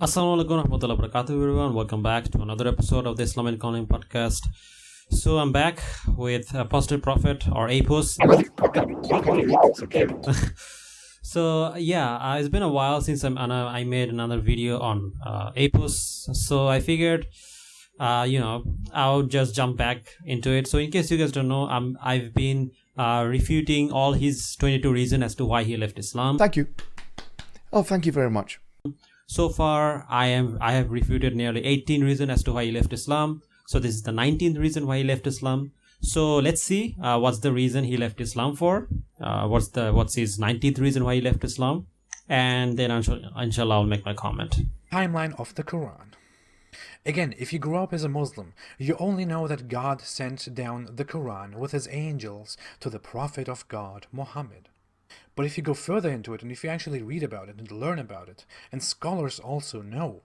Assalamualaikum warahmatullahi wabarakatuh, everyone. Welcome back to another episode of the Islamic Calling podcast. So I'm back with Apostate Prophet or Apos. So yeah, it's been a while since I made another video on Apos. So I figured, I'll just jump back into it. So in case you guys don't know, I've been refuting all his 22 reasons as to why he left Islam. Thank you. Oh, thank you very much. So far, I have refuted nearly 18 reasons as to why he left Islam. So this is the 19th reason why he left Islam. So let's see what's the reason he left Islam for. What's his 19th reason why he left Islam, and then inshallah I'll make my comment. Timeline of the Quran. Again, if you grew up as a Muslim, you only know that God sent down the Quran with his angels to the Prophet of God, Muhammad. But if you go further into it, and if you actually read about it and learn about it, and scholars also know,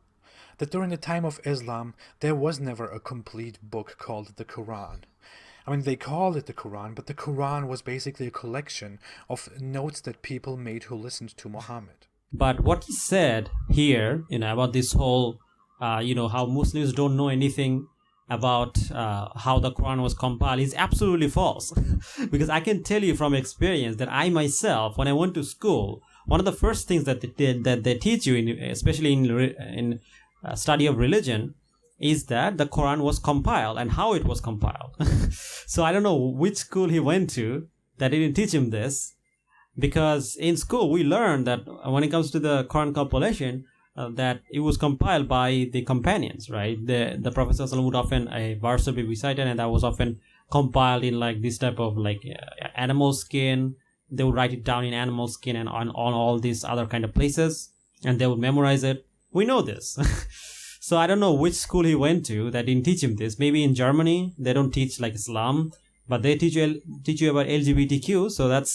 that during the time of Islam, there was never a complete book called the Quran. I mean, they called it the Quran, but the Quran was basically a collection of notes that people made who listened to Muhammad. But what he said here, about this whole, how Muslims don't know anything about how the Quran was compiled is absolutely false. Because I can tell you from experience that I myself, when I went to school, one of the first things that they teach you, especially in study of religion, is that the Quran was compiled and how it was compiled. So I don't know which school he went to that didn't teach him this, because in school we learned that when it comes to the Quran compilation, that it was compiled by the companions, right? The Prophet ﷺ would often, a verse would be recited, and that was often compiled in like this type of like animal skin. They would write it down in animal skin and on all these other kind of places, and they would memorize it. We know this. So I don't know which school he went to that didn't teach him this. Maybe in Germany they don't teach like Islam, but they teach you about LGBTQ. So that's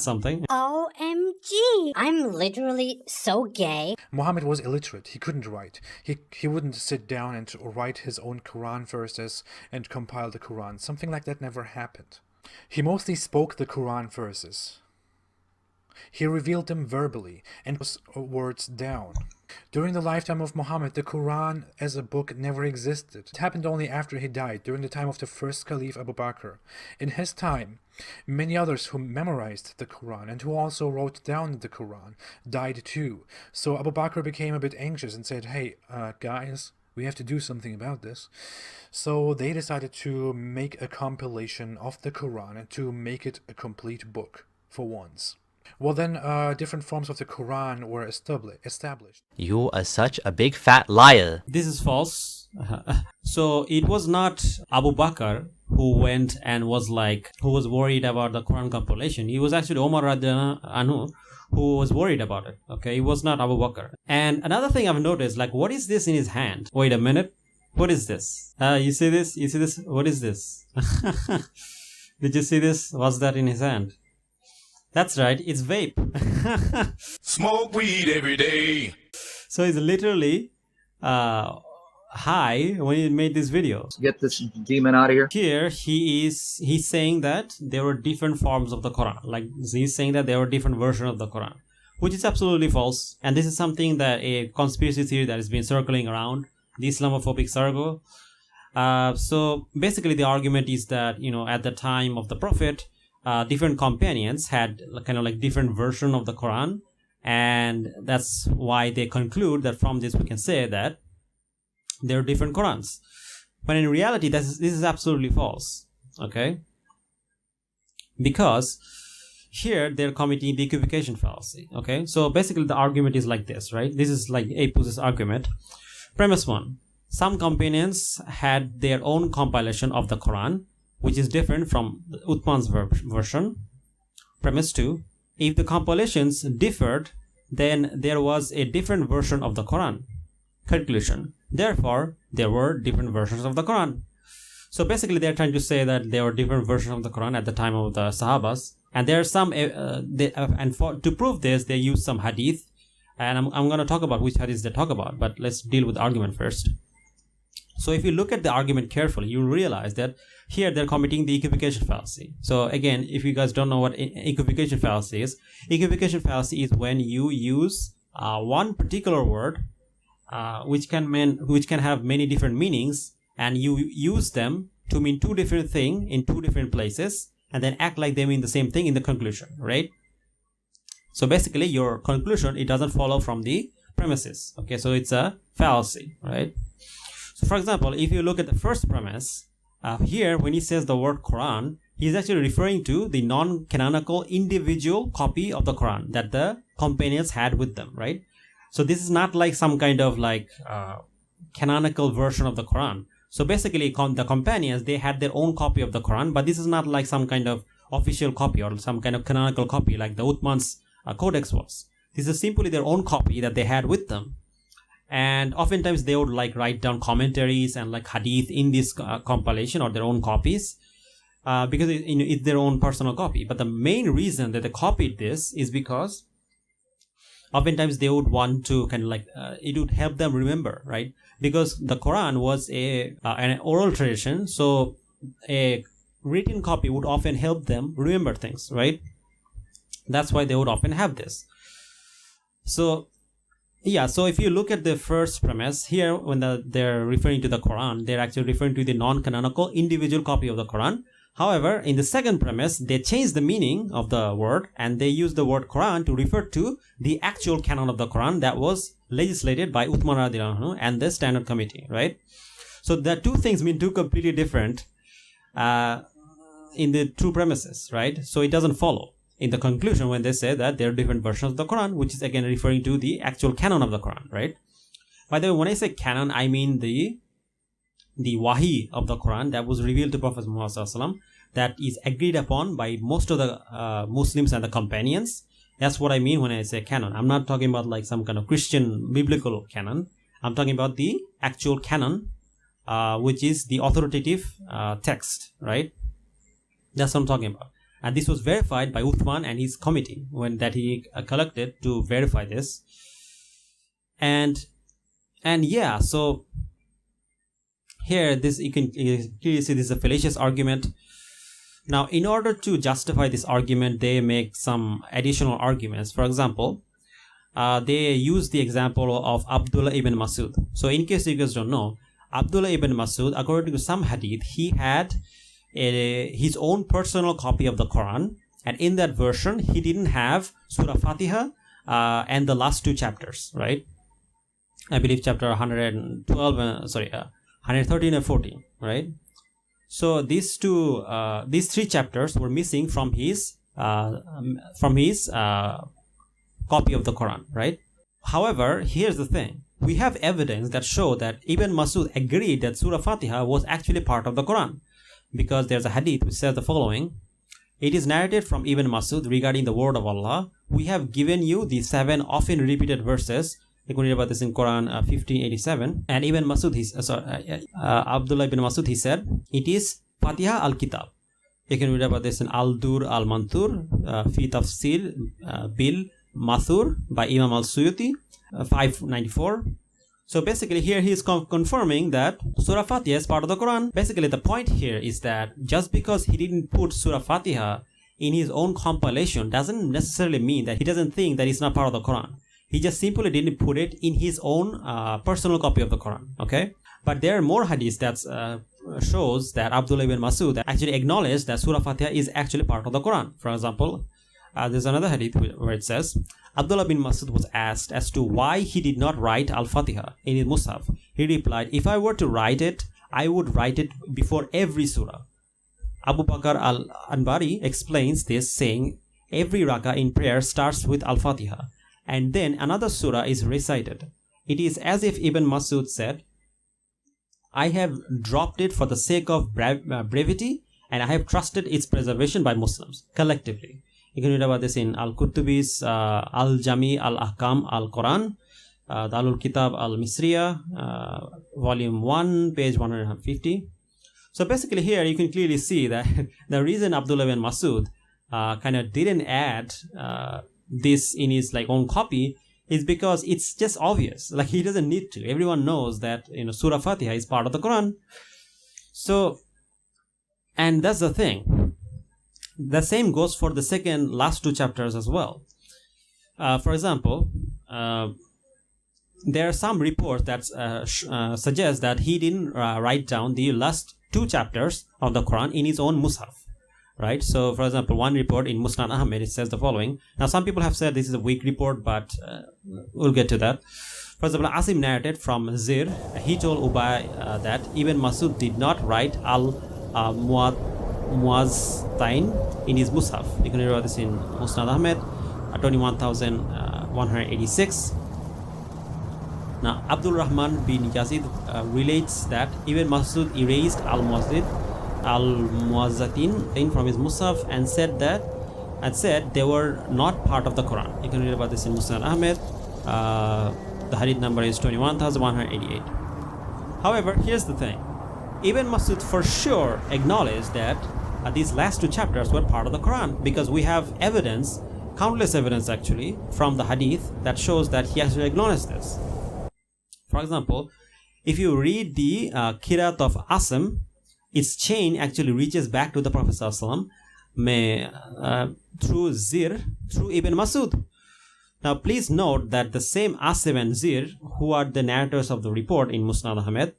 something. OMG! I'm literally so gay. Muhammad was illiterate. He couldn't write. He wouldn't sit down and write his own Quran verses and compile the Quran. Something like that never happened. He mostly spoke the Quran verses. He revealed them verbally and was words down. During the lifetime of Muhammad, the Quran as a book never existed. It happened only after he died, during the time of the first Caliph Abu Bakr. In his time, many others who memorized the Quran and who also wrote down the Quran died too. So Abu Bakr became a bit anxious and said, hey, guys, we have to do something about this. So they decided to make a compilation of the Quran and to make it a complete book for once. Well, then different forms of the Quran were established. You are such a big fat liar. This is false. So it was not Abu Bakr who went and who was worried about the Quran compilation. It was actually Umar radiallahu anhu who was worried about it. Okay, it was not Abu Bakr. And another thing I've noticed, like, what is this in his hand? Wait a minute. What is this? You see this? You see this? What is this? Did you see this? What's that in his hand? That's right, it's vape. Smoke weed every day. So he's literally high when he made this video. Get this demon out of here. Here he's saying that there were different forms of the Quran. Like he's saying that there were different versions of the Quran, which is absolutely false. And this is something that a conspiracy theory that has been circling around the Islamophobic circle. So basically the argument is that, at the time of the Prophet, different companions had kind of like different version of the Quran, and that's why they conclude that from this we can say that there are different Qurans. But in reality, this is absolutely false. Okay, because here they're committing the equivocation fallacy. Okay, so basically the argument is like this, right? This is like Apos' argument. Premise 1: some companions had their own compilation of the Quran, which is different from Uthman's version. Premise 2: if the compilations differed, then there was a different version of the Quran. Conclusion: therefore, there were different versions of the Quran. So basically, they're trying to say that there were different versions of the Quran at the time of the Sahabas, and there are some. To prove this, they use some hadith, and I'm going to talk about which hadiths they talk about. But let's deal with the argument first. So if you look at the argument carefully, you realize that here they're committing the equivocation fallacy. So again, if you guys don't know what equivocation fallacy is when you use one particular word which can have many different meanings, and you use them to mean two different things in two different places, and then act like they mean the same thing in the conclusion, right? So basically, your conclusion, it doesn't follow from the premises. Okay, so it's a fallacy, right? So for example, if you look at the first premise, here when he says the word Quran, he's actually referring to the non-canonical individual copy of the Quran that the companions had with them, right? So this is not like some kind of like canonical version of the Quran. So basically, the companions, they had their own copy of the Quran, but this is not like some kind of official copy or some kind of canonical copy like the Uthman's codex was. This is simply their own copy that they had with them. And oftentimes they would like write down commentaries and like hadith in this compilation or their own copies, because it's their own personal copy. But the main reason that they copied this is because oftentimes they would want to kind of like it would help them remember, right? Because the Quran was an oral tradition, so a written copy would often help them remember things, right? That's why they would often have this. So yeah, so if you look at the first premise here, when they're referring to the Quran, they're actually referring to the non-canonical individual copy of the Quran. However, in the second premise, they changed the meaning of the word and they used the word Quran to refer to the actual canon of the Quran that was legislated by Uthman radiallahu anhu and the Standard Committee, right? So the two things mean two completely different in the two premises, right? So it doesn't follow in the conclusion when they say that there are different versions of the Quran, which is again referring to the actual canon of the Quran, right? By the way, when I say canon, I mean the wahi of the Quran that was revealed to Prophet Muhammad SAW, that is agreed upon by most of the Muslims and the companions. That's what I mean when I say canon. I'm not talking about like some kind of Christian biblical canon. I'm talking about the actual canon, which is the authoritative text, right? That's what I'm talking about. And this was verified by Uthman and his committee when that he collected to verify this. And yeah, so here this you can clearly see this is a fallacious argument. Now, in order to justify this argument, they make some additional arguments. For example, they use the example of Abdullah ibn Masud. So in case you guys don't know, Abdullah ibn Masud, according to some hadith, he had his own personal copy of the Quran, and in that version he didn't have Surah Fatiha and the last two chapters, right? I believe chapter 113 and 14, right? So these three chapters were missing from his copy of the Quran, right? However, here's the thing: we have evidence that show that Ibn Masud agreed that Surah Fatiha was actually part of the Quran. Because there's a hadith which says the following: it is narrated from Ibn Masud regarding the word of Allah, we have given you the 7 often repeated verses. You can read about this in Quran 1587. And Ibn Masud, Abdullah ibn Masud, he said, it is Fatiha al-Kitab. You can read about this in Al-Dur al-Manthur, Fi Tafsir Bil Mathur by Imam al-Suyuti, 594. So basically here he is confirming that Surah Fatiha is part of the Quran. Basically the point here is that just because he didn't put Surah Fatiha in his own compilation doesn't necessarily mean that he doesn't think that it's not part of the Quran. He just simply didn't put it in his own personal copy of the Quran, okay? But there are more hadiths that shows that Abdullah ibn Masud actually acknowledged that Surah Fatiha is actually part of the Quran. For example, there's another hadith where it says, Abdullah bin Masud was asked as to why he did not write Al-Fatiha in his Mus'haf. He replied, if I were to write it, I would write it before every surah. Abu Bakr al-Anbari explains this saying, every rakah in prayer starts with Al-Fatiha, and then another surah is recited. It is as if Ibn Masud said, I have dropped it for the sake of brevity, and I have trusted its preservation by Muslims collectively. You can read about this in Al-Kutubi's Al-Jami Al-Ahkam Al-Quran, Dalul Kitab Al-Misriya, Volume 1, page 150. So basically here you can clearly see that the reason Abdullah bin Masud kind of didn't add this in his like own copy is because it's just obvious. Like he doesn't need to. Everyone knows that Surah Fatiha is part of the Quran. So, and that's the thing. The same goes for the last two chapters as well. For example, there are some reports that suggest that he didn't write down the last 2 chapters of the Quran in his own Mus'haf, right? So, for example, one report in Musnad Ahmed, it says the following. Now, some people have said this is a weak report, but we'll get to that. For example, Asim narrated from Zir, he told Ubay that Ibn Masud did not write Al-Muwazztain in his Mus'haf. You can read about this in Musnad Ahmed, 21,186. Now, Abdul Rahman bin Yazid relates that Ibn Masud erased Al-Muwazzatin from his Mus'haf and said they were not part of the Quran. You can read about this in Musnad Ahmed. The hadith number is 21,188. However, here's the thing. Ibn Masud for sure acknowledged that these last 2 chapters were part of the Quran, because we have evidence, countless evidence actually, from the hadith that shows that he actually acknowledged this. For example, if you read the Kirat of Asim, its chain actually reaches back to the Prophet ﷺ through Zir, through Ibn Masud. Now, please note that the same Asim and Zir, who are the narrators of the report in Musnad Ahmed,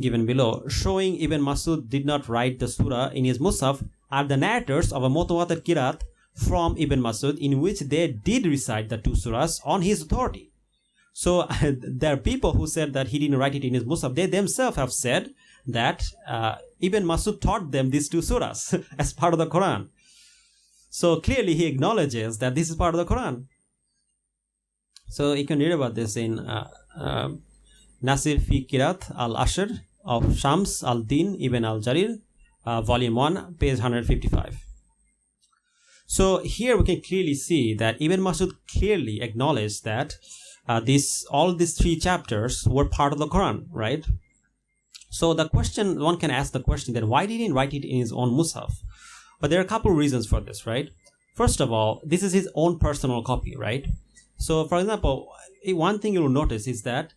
given below, showing Ibn Masud did not write the surah in his Mus'haf, are the narrators of a Mutawatir Kirat from Ibn Masud, in which they did recite the 2 surahs on his authority. So there are people who said that he didn't write it in his Mus'haf. They themselves have said that Ibn Masud taught them these 2 surahs as part of the Quran. So clearly he acknowledges that this is part of the Quran. So you can read about this in Nasir fi Kirat al-Ashr of Shams al-Din Ibn al-Jarir, volume 1, page 155. So here we can clearly see that Ibn Masud clearly acknowledged that all these 3 chapters were part of the Quran, right? So the question, one can ask the question that why did he write it in his own Mus'haf? But there are a couple of reasons for this, right? First of all, this is his own personal copy, right? So, for example, one thing you will notice is that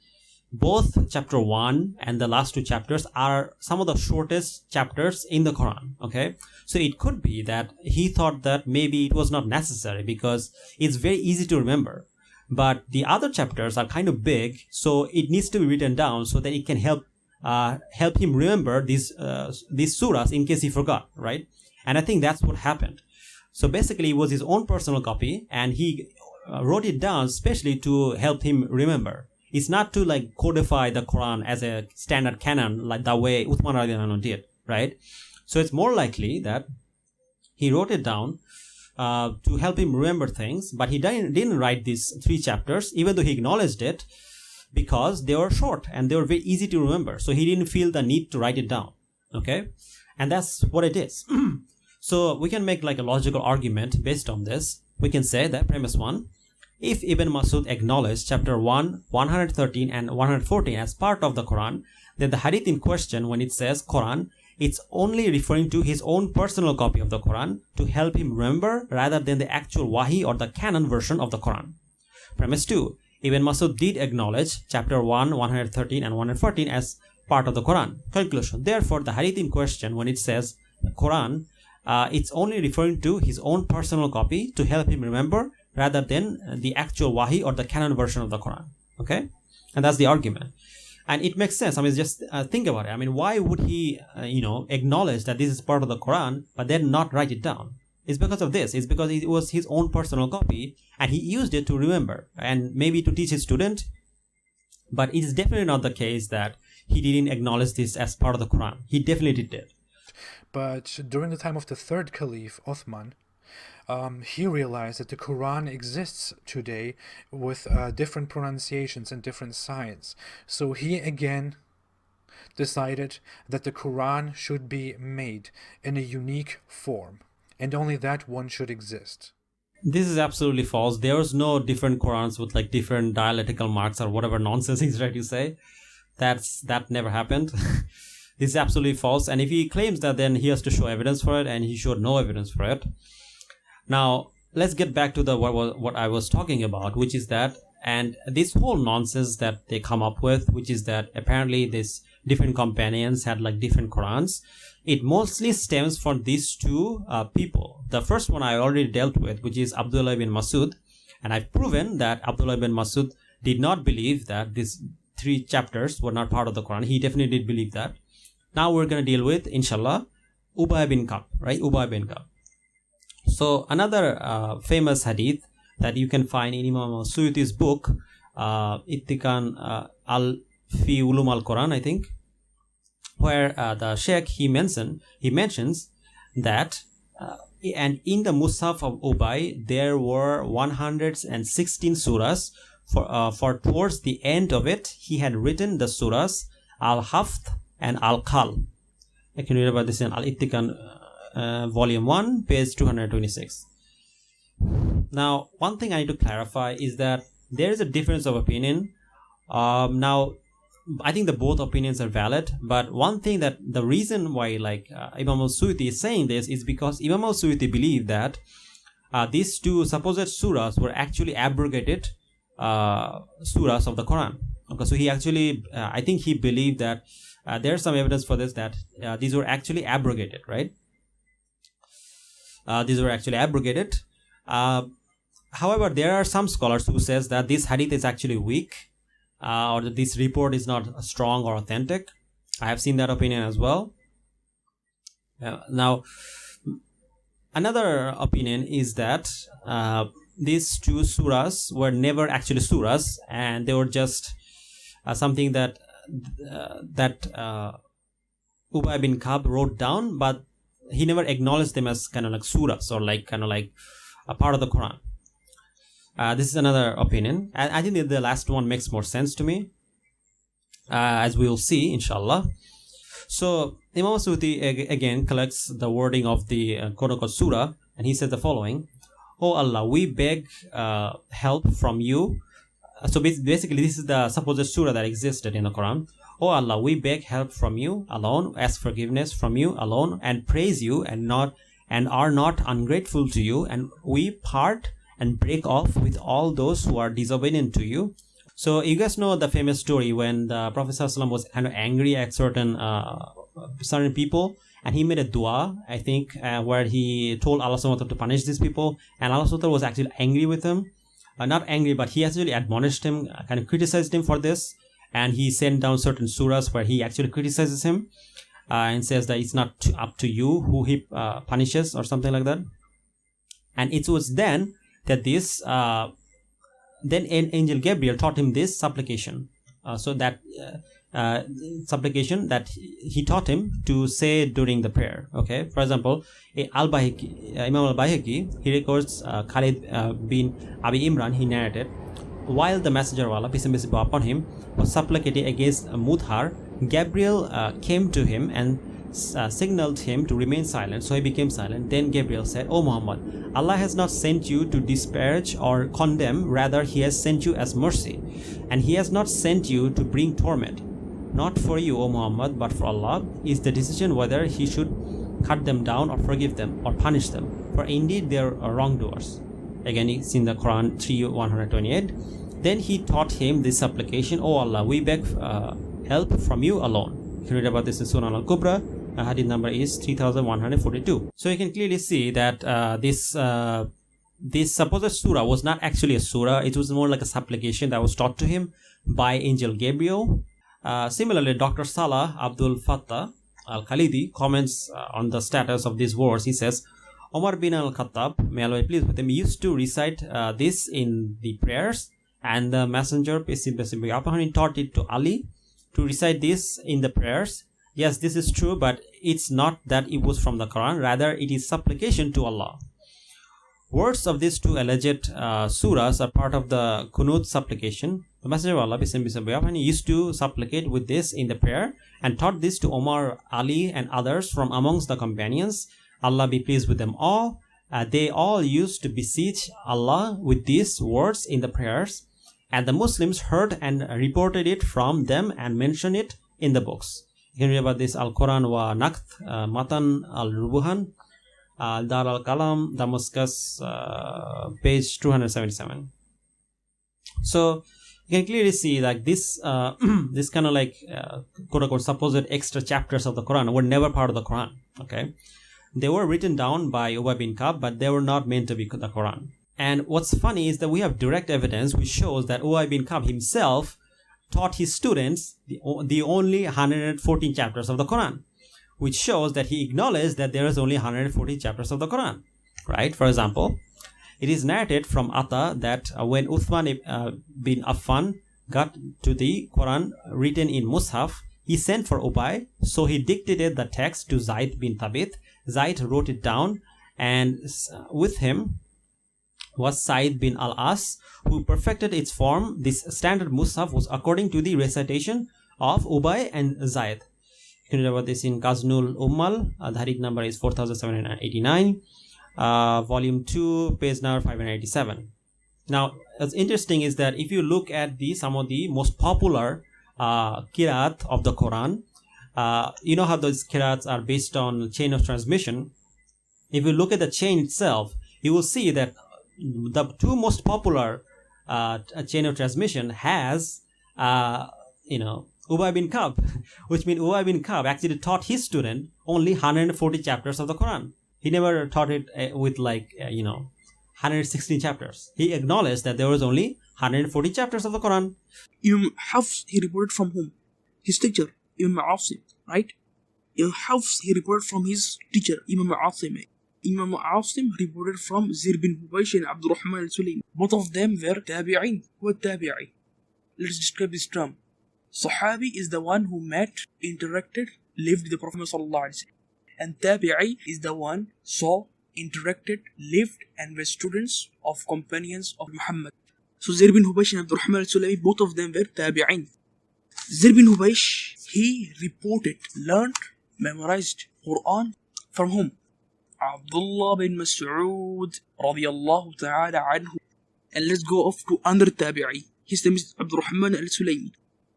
both chapter 1 and the last 2 chapters are some of the shortest chapters in the Quran, okay? So it could be that he thought that maybe it was not necessary because it's very easy to remember. But the other chapters are kind of big, so it needs to be written down so that it can help him remember these surahs in case he forgot, right? And I think that's what happened. So basically, it was his own personal copy, and he wrote it down especially to help him remember. It's not to like codify the Quran as a standard canon like the way Uthman radiallahu anhu did, right? So it's more likely that he wrote it down to help him remember things, but he didn't write these 3 chapters, even though he acknowledged it, because they were short and they were very easy to remember. So he didn't feel the need to write it down, okay? And that's what it is. So we can make like a logical argument based on this. We can say that premise 1, if Ibn Masud acknowledged chapter 1, 113 and 114 as part of the Quran, then the hadith in question, when it says Quran, it's only referring to his own personal copy of the Quran to help him remember rather than the actual wahi or the canon version of the Quran. Premise 2, Ibn Masud did acknowledge chapter 1, 113 and 114 as part of the Quran. Conclusion. Therefore, the hadith in question, when it says Quran, it's only referring to his own personal copy to help him remember rather than the actual wahi or the canon version of the Quran. Okay? And that's the argument. And it makes sense. I mean, just think about it. I mean, why would he, acknowledge that this is part of the Quran, but then not write it down? It's because of this. It's because it was his own personal copy, and he used it to remember and maybe to teach his student. But it is definitely not the case that he didn't acknowledge this as part of the Quran. He definitely did. But during the time of the 3rd Caliph, Uthman, he realized that the Quran exists today with different pronunciations and different signs. So he again decided that the Quran should be made in a unique form, and only that one should exist. This is absolutely false. There was no different Qurans with like different dialectical marks or whatever nonsense he's trying to say. That never happened. This is absolutely false. And if he claims that, then he has to show evidence for it, and he showed no evidence for it. Now, let's get back to what I was talking about, which is that, and this whole nonsense that they come up with, which is that apparently these different companions had like different Qurans. It mostly stems from these 2 people. The first one I already dealt with, which is Abdullah ibn Masud, and I've proven that Abdullah ibn Masud did not believe that these 3 chapters were not part of the Quran. He definitely did believe that. Now we're going to deal with, inshallah, Ubay bin Ka'b, right? Ubay bin Ka'b. So another famous hadith that you can find in Imam Suyuti's book, Ittikan al-Fi Ulum al-Quran, I think, where the Sheikh, he mentions that and in the Musaf of Ubay, there were 116 surahs. For towards the end of it, he had written the surahs Al-Hafth and Al-Qal. I can read about this in Al-Ittikan, volume 1, page 226. Now, one thing I need to clarify is that there is a difference of opinion. Now, I think the both opinions are valid, but one thing that the reason why Imam al-Suyuti is saying this is because Imam al-Suyuti believed that these 2 supposed surahs were actually abrogated surahs of the Quran. Okay, so he actually, I think he believed that there's some evidence for this, that these were actually abrogated, right? These were actually abrogated. However, there are some scholars who says that this hadith is actually weak, or that this report is not strong or authentic. I have seen that opinion as well. Now, another opinion is that these 2 surahs were never actually surahs, and they were just something that Ubay bin Ka'b wrote down, but he never acknowledged them as kind of like surahs or kind of like a part of the Quran. This is another opinion, and I think that the last one makes more sense to me, as we will see, inshallah. So Imam Suyuti again collects the wording of the quote-unquote surah, and he says the following: "Oh Allah, we beg help from you." So basically, this is the supposed surah that existed in the Quran. "Oh Allah, we beg help from you alone, ask forgiveness from you alone, and praise you, and are not ungrateful to you, and we part and break off with all those who are disobedient to you." So you guys know the famous story when the Prophet ﷺ was kind of angry at certain people, and he made a dua, I think, where he told Allah subhanahu wa ta'ala to punish these people, and Allah subhanahu wa ta'ala was actually angry with him. Not angry, but he actually admonished him, kind of criticized him for this, and he sent down certain surahs where he actually criticizes him and says that it's not up to you who he punishes or something like that. And it was then that this then angel Gabriel taught him this supplication, so that supplication that he taught him to say during the prayer. Okay, for example, Imam al-Bayhaqi, he records Khalid bin Abi Imran, he narrated, while the messenger of Allah, peace and peace be upon him, was supplicating against Mudhar, Gabriel came to him and signaled him to remain silent, so he became silent. Then Gabriel said, "O Muhammad, Allah has not sent you to disparage or condemn, rather he has sent you as mercy, and he has not sent you to bring torment. Not for you, O Muhammad, but for Allah is the decision whether he should cut them down or forgive them or punish them, for indeed they are wrongdoers." Again, it's in the Quran 3:128. Then he taught him this supplication: "O Allah, we beg help from you alone." You can read about this in Sunan al-Kubra. Hadith number is 3142. So you can clearly see that this supposed surah was not actually a surah. It was more like a supplication that was taught to him by angel Gabriel. Similarly, Dr. Salah Abdul Fattah al-Khalidi comments on the status of these words. He says, Omar bin al-Khattab, may Allah be pleased with him, used to recite this in the prayers, and the messenger, peace be upon him, taught it to Ali to recite this in the prayers. Yes, this is true, but it's not that it was from the Quran, rather it is supplication to Allah. Words of these 2 alleged surahs are part of the Qunut supplication. The Messenger of Allah, peace and be upon him, used to supplicate with this in the prayer and taught this to Omar, Ali and others from amongst the companions. Allah be pleased with them all. They all used to beseech Allah with these words in the prayers, and the Muslims heard and reported it from them and mentioned it in the books. You can read about this Al-Quran wa Nakth, Matan al-Rubuhan, Dar al-Kalam, Damascus, page 277. So you can clearly see like this this kind of like quote-unquote supposed extra chapters of the Quran were never part of the Quran. Okay, they were written down by Ubay bin Ka'b, but they were not meant to be the Quran. And what's funny is that we have direct evidence which shows that Ubay bin Ka'b himself taught his students the only 114 chapters of the Quran, which shows that he acknowledged that there is only 114 chapters of the Quran, right? For example, it is narrated from Atta that when Uthman bin Affan got to the Quran written in Mus'haf, he sent for Ubay, so he dictated the text to Zayd bin Thabit. Zayd wrote it down, and with him was Sa'id bin al-As, who perfected its form. This standard Mus'haf was according to the recitation of Ubay and Zayd. You can read about this in Ghaznul Ummal. The hadith number is 4789, volume 2, page number 587. Now, what's interesting is that if you look at some of the most popular qiraat of the Quran, you know how those qiraats are based on chain of transmission. If you look at the chain itself, you will see that the two most popular chain of transmission has, Ubay bin Ka'b, which means Ubay bin Ka'b actually taught his student only 140 chapters of the Quran. He never taught it with 116 chapters. He acknowledged that there was only 140 chapters of the Quran. Imam Hafs, he reported from whom? His teacher, Imam Asim, right? Imam Hafs, he reported from his teacher, Imam Asim. Imam Asim reported from Zir bin Hubaysh and Abdul Rahman al-Sulaimi. Both of them were tabi'in. What tabi'i? Let's describe this term. Sahabi is the one who met, interacted, lived with the Prophet ﷺ. And tabi'i is the one saw, interacted, lived, and were students of companions of Muhammad. So Zir bin Hubaysh and Abdul Rahman al-Sulaimi, both of them were tabi'in. Zir bin Hubaysh, he reported, learned, memorized Quran from whom? Abdullah bin Mas'ud radiyallahu ta'ala anhu. And let's go off to another tabi'i. His name is Abdul Rahman al-Sulaimi.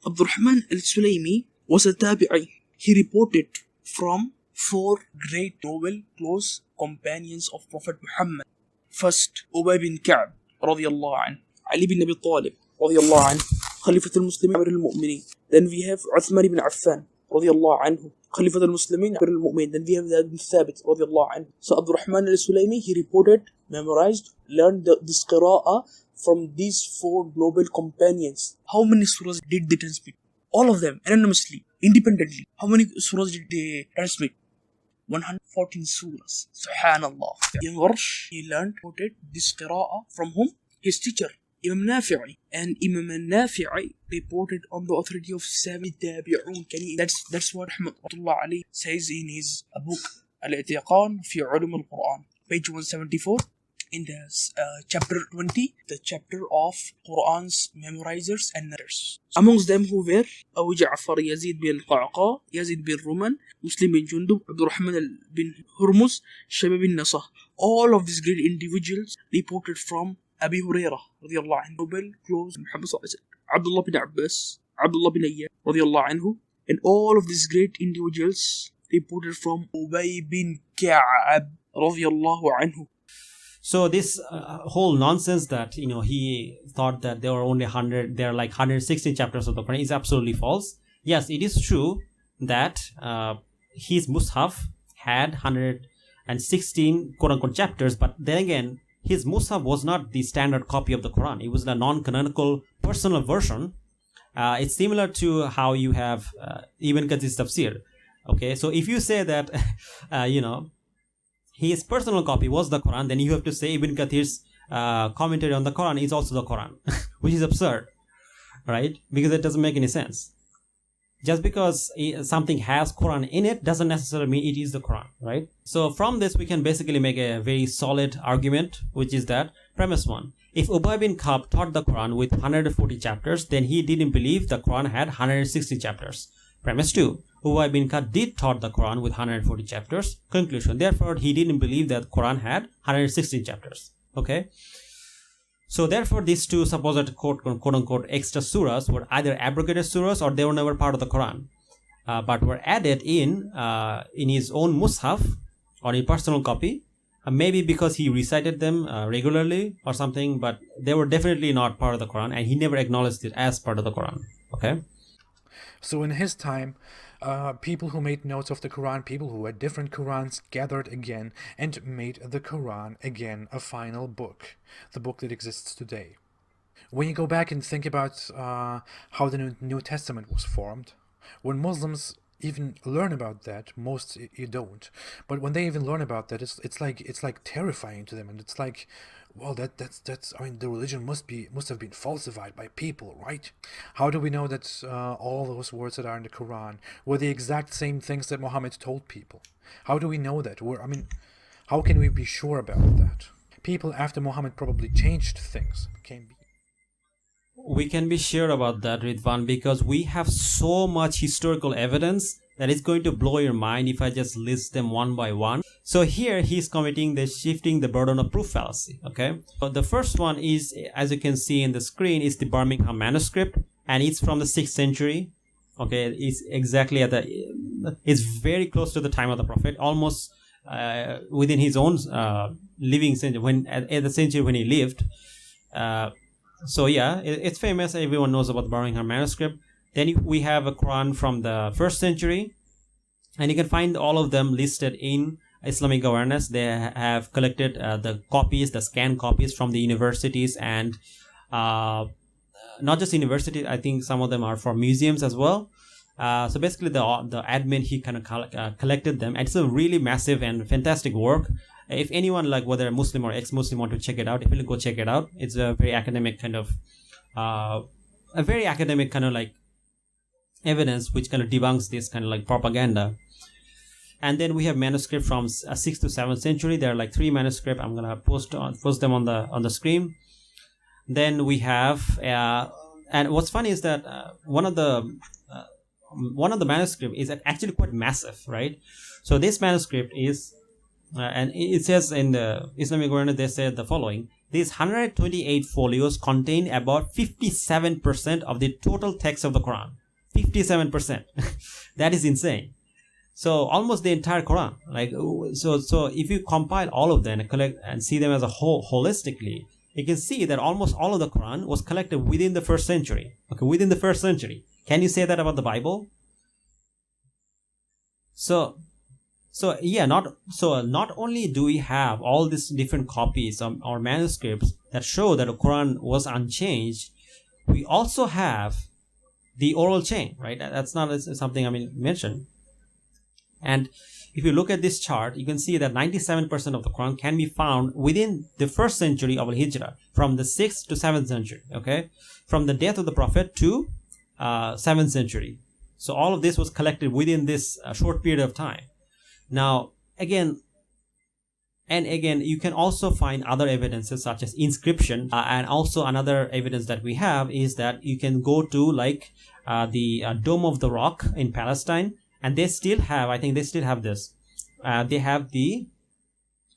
Abdul Rahman al-Sulaimi was a tabi'i. He reported from 4 great noble close companions of Prophet Muhammad. First, Ubay bin Ka'b radiyallahu anhu. Ali bin Abi Talib radiyallahu anhu. Khalifatul Muslimin Amir al-Mu'minin. Then we have Uthman ibn Affan radiyallahu anhu. Khalifatul Muslimin Amir al-Mu'minin. Then we have Zayd bin Thabit radiyallahu anhu. So Abdul Rahman al-Sulaimi, he reported, memorized, learned this qira'ah from these 4 global companions. How many surahs did they transmit? All of them, anonymously, independently. How many surahs did they transmit? 114 surahs. Subhanallah. Imam Warsh, he learned, quoted this qira'ah from whom? His teacher, Imam Nafi'i. And Imam Nafi'i reported on the authority of 70 tabi'un. That's what Rahmatullah Ali says in his book, Al-I'tiqan fi Ulum al-Quran, page 174. In the chapter 20, the chapter of Quran's memorizers and narrators. Amongst them who were Abu Ja'far Yazid bin Qa'qa, Yazid bin Ruman, Muslim bin Jundub, Abdul Rahman bin Hurmuz, Shabab bin Nasah. All of these great individuals reported from Abi Hurairah radiyallahu anhu, noble close Muhammad sallallahu alaihi wasallam, Abdullah bin Abbas, Abdullah bin Ayyad radiyallahu anhu, and all of these great individuals reported from Ubay bin Ka'ab radiyallahu anhu. So this whole nonsense that he thought that there are only 160 chapters of the Quran is absolutely false. Yes, it is true that his Mus'haf had 116 quote-unquote chapters, but then again, his Mus'haf was not the standard copy of the Quran. It was the non-canonical personal version. It's similar to how you have Ibn Kathir's tafsir. Okay, so if you say that his personal copy was the Quran, then you have to say Ibn Kathir's commentary on the Quran is also the Quran, which is absurd, right? Because it doesn't make any sense. Just because something has Quran in it doesn't necessarily mean it is the Quran, right? So from this, we can basically make a very solid argument, which is that premise 1. If Ubay bin Ka'b taught the Quran with 140 chapters, then he didn't believe the Quran had 160 chapters. Premise 2. Ubay bin Ka'b did taught the Quran with 140 chapters. Conclusion. Therefore, he didn't believe that Quran had 116 chapters. Okay. So therefore, these two supposed quote-unquote extra surahs were either abrogated surahs or they were never part of the Quran, but were added in his own Mus'haf or a personal copy, maybe because he recited them regularly or something, but they were definitely not part of the Quran, and he never acknowledged it as part of the Quran. Okay. So in his time, People who made notes of the Quran, people who had different Qurans, gathered again and made the Quran again a final book, the book that exists today. When you go back and think about how the New Testament was formed, when Muslims even learn about that, most you don't, but when they even learn about that, it's like terrifying to them, and it's like, well, that's I mean, the religion must have been falsified by people, right? How do we know that all those words that are in the Quran were the exact same things that Muhammad told people? How do we know that? How can we be sure about that? People after Muhammad probably changed things. We can be sure about that, Ridwan, because we have so much historical evidence that it's going to blow your mind if I just list them one by one. So here he's committing the shifting the burden of proof fallacy. Okay, so the first one is, as you can see in the screen, is the Birmingham manuscript, and it's from the 6th century. Okay, it's exactly it's very close to the time of the Prophet, almost within his own living century, at the century when he lived. So yeah, it's famous. Everyone knows about the Birmingham manuscript. Then we have a Quran from the 1st century, and you can find all of them listed in Islamic Awareness. They have collected the copies, the scanned copies from the universities, and not just universities. I think some of them are for museums as well. So basically, the admin, he kind of collected them. And it's a really massive and fantastic work. If anyone, like whether Muslim or ex-Muslim, want to check it out, if you go check it out, it's a very academic kind of like evidence which kind of debunks this kind of like propaganda. And then we have manuscript from 6th to 7th century. There are like 3 manuscripts. I'm gonna post them on the screen. Then we have and what's funny is that one of the manuscript is actually quite massive, right? So this manuscript is and it says in the Islamic Awareness, they said the following: these 128 folios contain about 57% of the total text of the Quran. 57%. That is insane. So almost the entire Quran. Like so if you compile all of them and collect and see them as a whole holistically, you can see that almost all of the Quran was collected within the 1st century. Okay, within the 1st century. Can you say that about the Bible? So not only do we have all these different copies or manuscripts that show that the Quran was unchanged, we also have the oral chain, right? That's not something mentioned. And if you look at this chart, you can see that 97% of the Quran can be found within the 1st century of Al-Hijrah, from the 6th to 7th century, okay? From the death of the Prophet to 7th century. So all of this was collected within this short period of time. Now, again, you can also find other evidences such as inscription, and also another evidence that we have is that you can go to like the Dome of the Rock in Palestine, and they still have this. They have the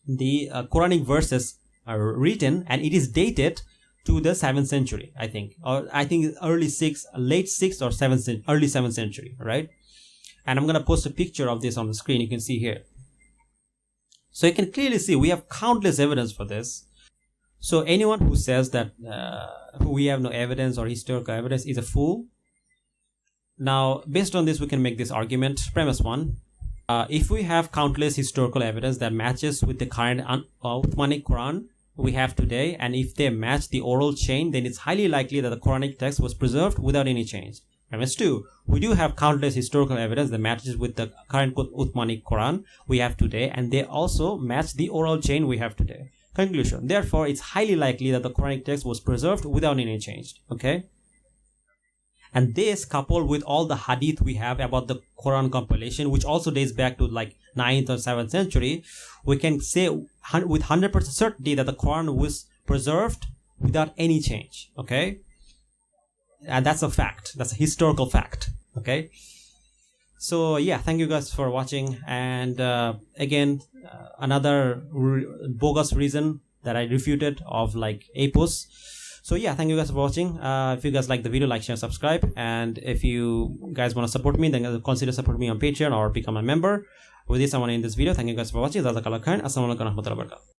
Quranic verses written, and it is dated to the 7th century, I think, or I think late 6th or 7th, early 7th century, right? And I'm going to post a picture of this on the screen. You can see here. So you can clearly see we have countless evidence for this. So anyone who says that we have no evidence or historical evidence is a fool. Now, based on this, we can make this argument. Premise 1. If we have countless historical evidence that matches with the current Uthmanic Quran we have today, and if they match the oral chain, then it's highly likely that the Quranic text was preserved without any change. Premise 2. We do have countless historical evidence that matches with the current Uthmanic Quran we have today, and they also match the oral chain we have today. Conclusion. Therefore, it's highly likely that the Quranic text was preserved without any change. Okay? And this, coupled with all the hadith we have about the Quran compilation, which also dates back to like 9th or 7th century, we can say with 100% certainty that the Quran was preserved without any change. Okay? And that's a fact. That's a historical fact. Okay? So yeah, thank you guys for watching. And again, another bogus reason that I refuted of like APOS. So yeah, thank you guys for watching. If you guys like the video, like, share, subscribe. And if you guys want to support me, then consider supporting me on Patreon or become a member. With this, I want to end this video. Thank you guys for watching. Jazakallah khair. Assalamu alaikum warahmatullahi wabarakatuh.